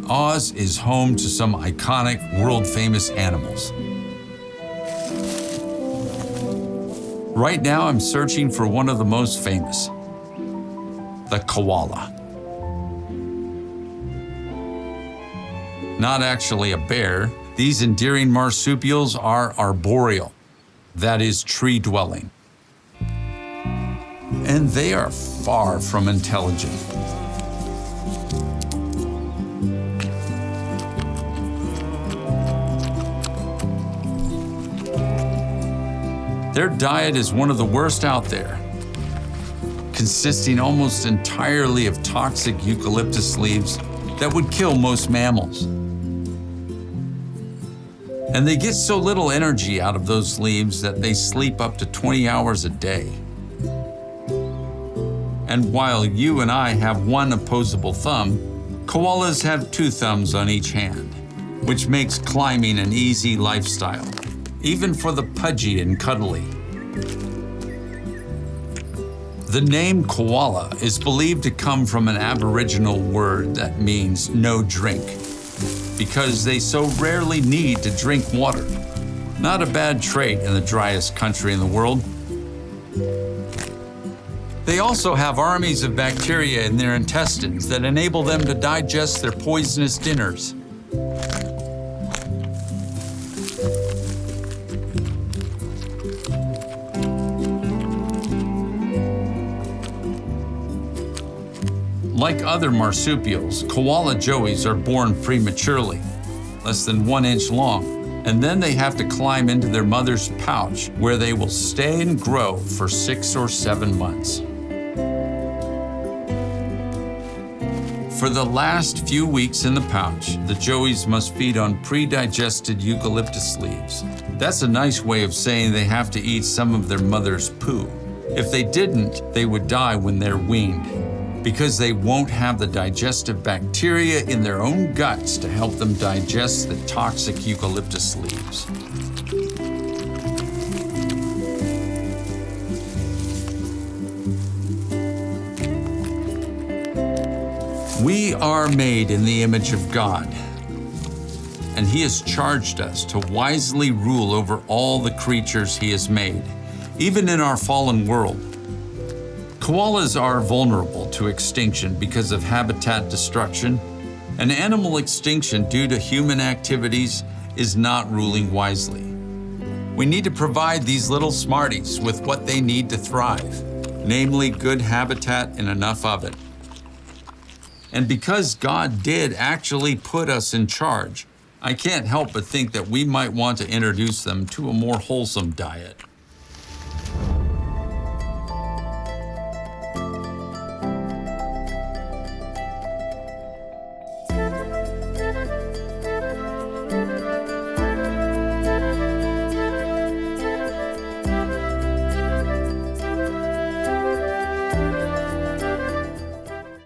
Oz is home to some iconic, world-famous animals. Right now, I'm searching for one of the most famous, the koala. Not actually a bear, these endearing marsupials are arboreal, that is, tree-dwelling. And they are far from intelligent. Their diet is one of the worst out there, consisting almost entirely of toxic eucalyptus leaves that would kill most mammals. And they get so little energy out of those leaves that they sleep up to 20 hours a day. And while you and I have one opposable thumb, koalas have 2 thumbs on each hand, which makes climbing an easy lifestyle, even for the pudgy and cuddly. The name koala is believed to come from an Aboriginal word that means no drink, because they so rarely need to drink water. Not a bad trait in the driest country in the world. They also have armies of bacteria in their intestines that enable them to digest their poisonous dinners. Like other marsupials, koala joeys are born prematurely, less than 1 inch long, and then they have to climb into their mother's pouch, where they will stay and grow for 6 or 7 months. For the last few weeks in the pouch, the joeys must feed on pre-digested eucalyptus leaves. That's a nice way of saying they have to eat some of their mother's poo. If they didn't, they would die when they're weaned, because they won't have the digestive bacteria in their own guts to help them digest the toxic eucalyptus leaves. We are made in the image of God, and He has charged us to wisely rule over all the creatures He has made, even in our fallen world. Koalas are vulnerable to extinction because of habitat destruction, and animal extinction due to human activities is not ruling wisely. We need to provide these little smarties with what they need to thrive, namely good habitat and enough of it. And because God did actually put us in charge, I can't help but think that we might want to introduce them to a more wholesome diet.